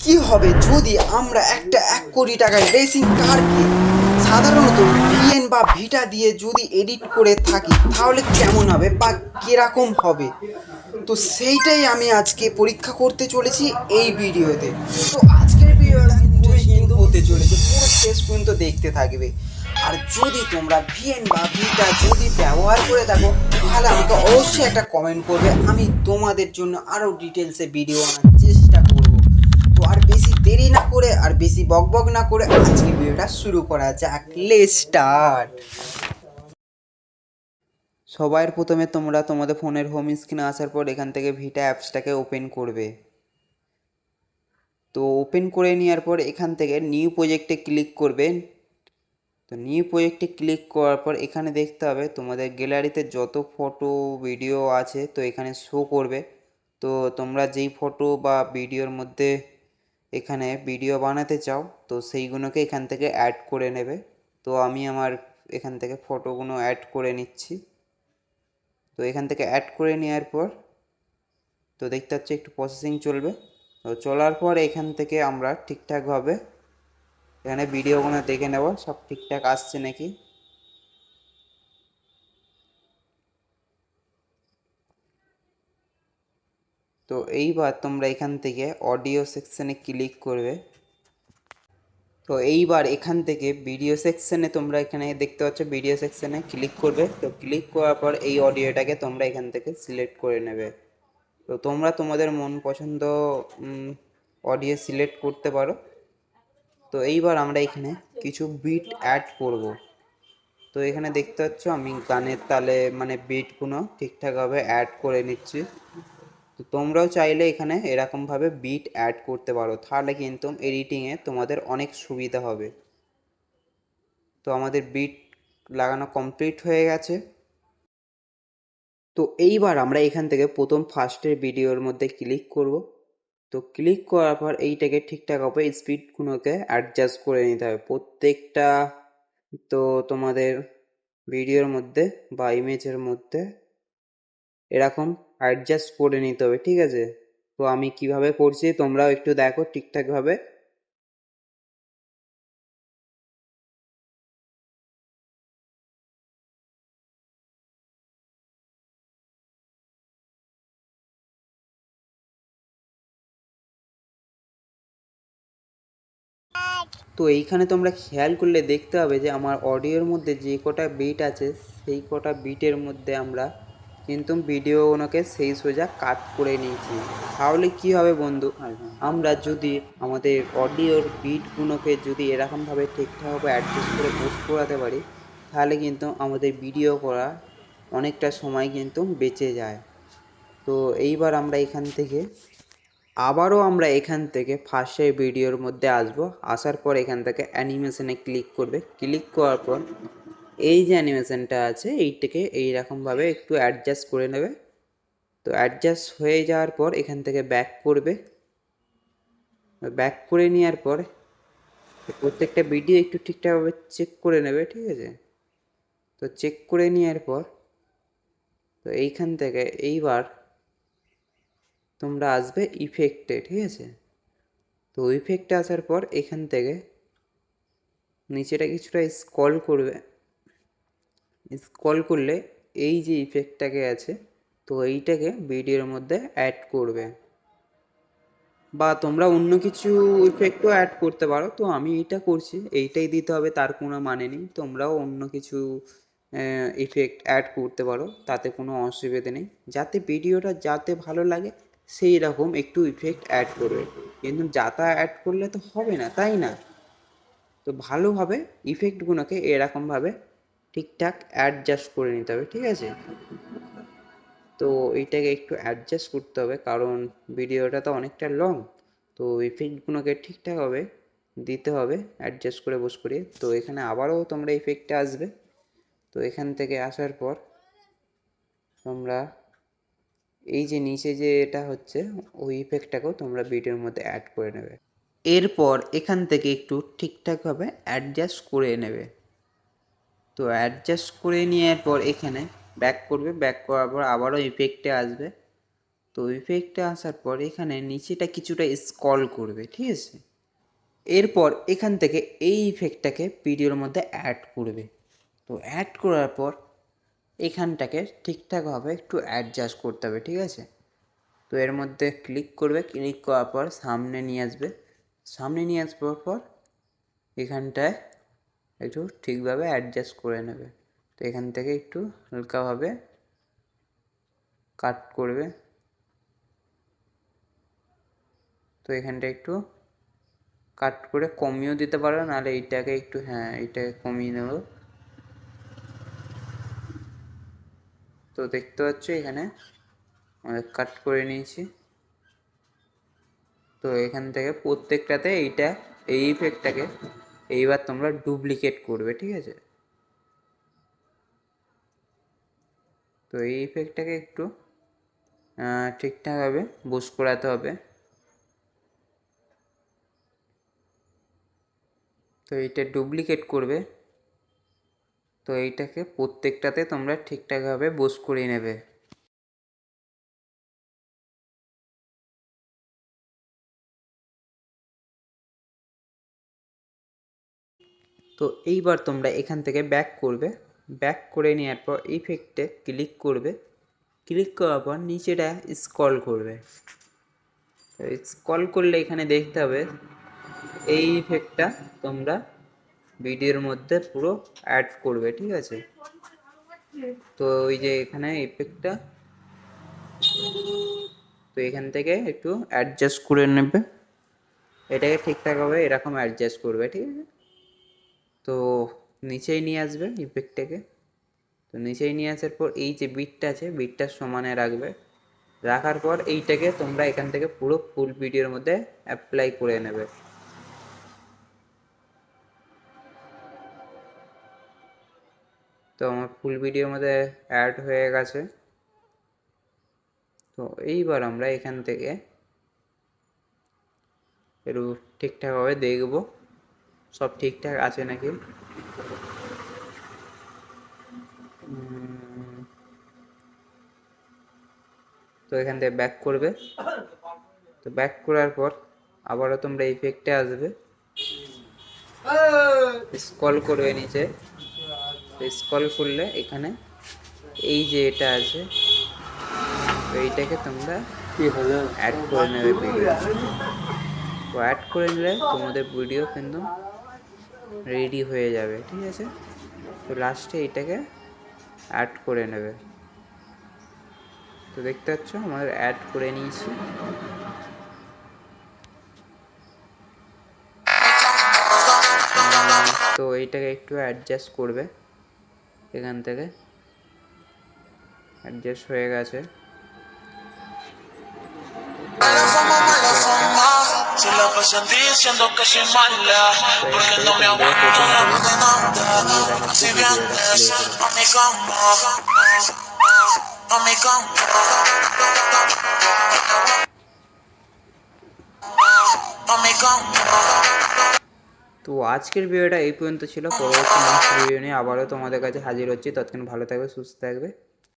কি হবে যদি আমরা একটা 1 কোটি টাকার রেসিং কারকে সাধারণত ভিএন বা ভিটা দিয়ে যদি এডিট করে থাকি তাহলে কেমন হবে বা কিরকম হবে। তো সেইটাই আমি আজকে পরীক্ষা করতে চলেছি এই ভিডিওতে। তো আজকের ভিডিওটা ইন্টারেস্টিং হতে চলেছে, পুরো শেষ পর্যন্ত দেখতে থাকবে। আর যদি তোমরা ভিএন বা ভিটা যদি ব্যবহার করে থাকো তাহলে আমাকে অবশ্যই একটা কমেন্ট করবে, আমি তোমাদের জন্য আরও ডিটেলসে ভিডিও আনার চেষ্টা করব। তো আর বেশি দেরি না করে আর বেশি বকবক না করে আজকে ভিডিওটা শুরু করা যাক। Let's start. সবার প্রথমে তোমরা তোমাদের ফোনের হোম স্ক্রিনে আসার পর এখান থেকে ভিটা অ্যাপসটাকে ওপেন করবে। তো ওপেন করে নেওয়ার পর এখান থেকে নিউ প্রজেক্টে ক্লিক করবে। তো নিউ প্রজেক্টে ক্লিক করার পর এখানে দেখতে হবে তোমাদের গ্যালারিতে যত ফটো ভিডিও আছে তো এখানে শো করবে। তো তোমরা যেই ফটো বা ভিডিওর মধ্যে এখানে ভিডিও বানাতে চাও তো সেইগুলোকে এখান থেকে অ্যাড করে নেবে। তো আমি আমার এখান থেকে ফটোগুলো অ্যাড করে নিচ্ছি। তো এখান থেকে অ্যাড করে নেওয়ার পর তো দেখতে পাচ্ছি একটু প্রসেসিং চলবে। তো চলার পর এখান থেকে আমরা ঠিকঠাকভাবে এখানে ভিডিওগুলো দেখে নেব সব ঠিকঠাক আসছে নাকি। তো এইবার তোমরা এখান থেকে অডিও সেকশানে ক্লিক করবে। তো এইবার এখান থেকে ভিডিও সেকশানে তোমরা এখানে দেখতে পাচ্ছ ভিডিও সেকশানে ক্লিক করবে। তো ক্লিক করার পর এই অডিওটাকে তোমরা এখান থেকে সিলেক্ট করে নেবে। তো তোমরা তোমাদের মন পছন্দ অডিও সিলেক্ট করতে পারো। তো এইবার আমরা এখানে কিছু বিট অ্যাড করব। তো এখানে দেখতে পাচ্ছ আমি গানের তালে মানে বিটগুলো ঠিকঠাকভাবে অ্যাড করে নিচ্ছি। তো তোমরাও চাইলে এখানে এরকমভাবে বিট অ্যাড করতে পারো, তাহলে কিন্তু এডিটিংয়ে তোমাদের অনেক সুবিধা হবে। তো আমাদের বিট লাগানো কমপ্লিট হয়ে গেছে। তো এইবার আমরা এখান থেকে প্রথম ফার্স্টের ভিডিওর মধ্যে ক্লিক করব। তো ক্লিক করার পর এইটাকে ঠিকঠাকভাবে স্পিডগুলোকে অ্যাডজাস্ট করে নিতে হবে প্রত্যেকটা। তো তোমাদের ভিডিওর মধ্যে বা ইমেজের মধ্যে এরকম অ্যাডজাস্ট করে নিতে হবে, ঠিক আছে। তো আমি কিভাবে করছি তোমরাও একটু দেখো ঠিকঠাকভাবে। তো এইখানে তোমরা খেয়াল করলে দেখতে হবে যে আমার অডিওর মধ্যে যে কটা বিট আছে সেই কটা বিটের মধ্যে আমরা কিন্তু ভিডিওগুলোকে সেই সোজা কাট করে নিয়েছি। তাহলে কি হবে বন্ধু, আমরা যদি আমাদের অডিওর বিটগুলোকে যদি এরকমভাবে ঠিকঠাকভাবে অ্যাডজাস্ট করে পোস্ট করাতে পারি তাহলে কিন্তু আমাদের ভিডিও করা অনেকটা সময় কিন্তু বেঁচে যায়। তো এইবার আমরা এখান থেকে ফার্স্টের ভিডিওর মধ্যে আসার পর এখান থেকে অ্যানিমেশনে ক্লিক করবে। ক্লিক করার পর এই যে অ্যানিমেশনটা আছে এইটাকে এইরকমভাবে একটু অ্যাডজাস্ট করে নেবে। তো অ্যাডজাস্ট হয়ে যাওয়ার পর এখান থেকে ব্যাক করবে। ব্যাক করে নেওয়ার পর প্রত্যেকটা ভিডিও একটু ঠিকঠাকভাবে চেক করে নেবে, ঠিক আছে। তো চেক করে নেওয়ার পর তো এইখান থেকে এইবার তোমরা আসবে ইফেক্টে, ঠিক আছে। তো ইফেক্টে আসার পর এখান থেকে নিচেটা কিছুটা স্ক্রল করবে। স্ক্রল করলে এই যে ইফেক্টটাকে আছে তো এইটাকে ভিডিওর মধ্যে অ্যাড করবে, বা তোমরা অন্য কিছু ইফেক্টও অ্যাড করতে পারো। তো আমি এইটা করছি, এইটাই দিতে হবে তার কোনো মানে নেই, তোমরাও অন্য কিছু ইফেক্ট অ্যাড করতে পারো, তাতে কোনো অসুবিধে নেই। যাতে ভিডিওটা যাতে ভালো লাগে সেই রকম একটু ইফেক্ট অ্যাড করবে, কিন্তু যাতা অ্যাড করলে তো হবে না, তাই না। তো ভালোভাবে ইফেক্টগুলোকে এরকমভাবে ঠিকঠাক অ্যাডজাস্ট করে নিতে হবে, ঠিক আছে। তো এইটাকে একটু অ্যাডজাস্ট করতে হবে কারণ ভিডিওটা তো অনেকটা লং। তো ইফেক্টগুলোকে ঠিকঠাকভাবে দিতে হবে অ্যাডজাস্ট করে বস করিয়ে। তো এখানে আবারও তোমরা ইফেক্টে আসবে। তো এখান থেকে আসার পর তোমরা এই যে নিচে যে এটা হচ্ছে ওই ইফেক্টটাকেও তোমরা ভিডিওর মধ্যে অ্যাড করে নেবে। এরপর এখান থেকে একটু ঠিকঠাকভাবে অ্যাডজাস্ট করে নেবে। তো অ্যাডজাস্ট করে নেওয়ার পর এখানে ব্যাক করবে, ব্যাক করার পর আবারও ইফেক্টে আসবে। তো ইফেক্টে আসার পর এখানে নিচেটা কিছুটা স্ক্রল করবে, ঠিক আছে। এরপর এখান থেকে এই ইফেক্টটাকে ভিডিওর মধ্যে অ্যাড করবে। তো অ্যাড করার পর এখানটাকে ঠিকঠাকভাবে একটু অ্যাডজাস্ট করতে হবে, ঠিক আছে। তো এর মধ্যে ক্লিক করবে, ক্লিক করার পর সামনে নিয়ে আসবে, সামনে নিয়ে আসবার পর এখানটায় একটু ঠিকভাবে অ্যাডজাস্ট করে নেবে। তো এখান থেকে একটু হালকাভাবে কাট করবে। তো এখানটা একটু কাট করে কমিয়েও দিতে পারো, নাহলে এইটাকে একটু, হ্যাঁ এইটাকে কমিয়ে নেব। তো দেখতে পাচ্ছ এখানে কাট করে নিয়েছি। তো এখান থেকে প্রত্যেকটাতে এই ইফেক্টটাকে এইবার তোমরা ডুপ্লিকেট করবে, ঠিক আছে। তো এই ইফেক্টটাকে একটু ঠিকঠাকভাবে বুস্ট করাতে হবে। তো এইটা ডুপ্লিকেট করবে। তো এইটাকে প্রত্যেকটাতে তোমরা ঠিকঠাকভাবে বুস্ট করে নেবে। তো এইবার তোমরা এখান থেকে ব্যাক করবে, ব্যাক করে নেওয়ার পর ইফেক্টে ক্লিক করবে, ক্লিক করার পর নিচেটা স্ক্রল করবে। স্ক্রল করলে এখানে দেখতে হবে এই ইফেক্টটা তোমরা ভিডিওর মধ্যে পুরো অ্যাড করবে, ঠিক আছে। তো ওই যে এখানে ইফেক্টটা, তো এখান থেকে একটু অ্যাডজাস্ট করে নেবে, এটাকে ঠিকঠাকভাবে এরকম অ্যাডজাস্ট করবে, ঠিক আছে। তো নিচেই নিয়ে আসবে ইফেক্টটাকে। তো নিচেই নিয়ে আসার পর এই যে বিটটা আছে, বিটটা সমানে রাখবে, রাখার পর এইটাকে তোমরা এখান থেকে পুরো ফুল ভিডিওর মধ্যে অ্যাপ্লাই করে নেবে। তো আমার ফুল ভিডিওর মধ্যে অ্যাড হয়ে গেছে। তো এইবার আমরা এখান থেকে একটু ঠিকঠাকভাবে দেখব সব ঠিকঠাক আছে নাকি। তো এখান থেকে ব্যাক করবে। তো ব্যাক করার পর আবারও তোমরা ইফেক্টে আসবে, স্ক্রল করবে নিচে। স্ক্রল করলে এখানে এই যে এটা আছে, তো এইটাকে তোমরা অ্যাড করে নেবে ভিডিও। তো অ্যাড করে নিলে তোমাদের ভিডিও কিন্তু রেডি হয়ে যাবে, ঠিক আছে। তো লাস্টে এইটাকে অ্যাড করে নেবে। তো দেখতে পাচ্ছ আমাদের অ্যাড করে নিয়েছি। তো এইটাকে একটু অ্যাডজাস্ট করবে, এখান থেকে অ্যাডজাস্ট হয়ে গেছে। তো আজকের ভিডিওটা এই পর্যন্ত ছিল। পরবর্তী নেক্সট ভিডিও নিয়ে আবারও তোমাদের কাছে হাজির হচ্ছি। ততক্ষণ ভালো থাকবে, সুস্থ থাকবে।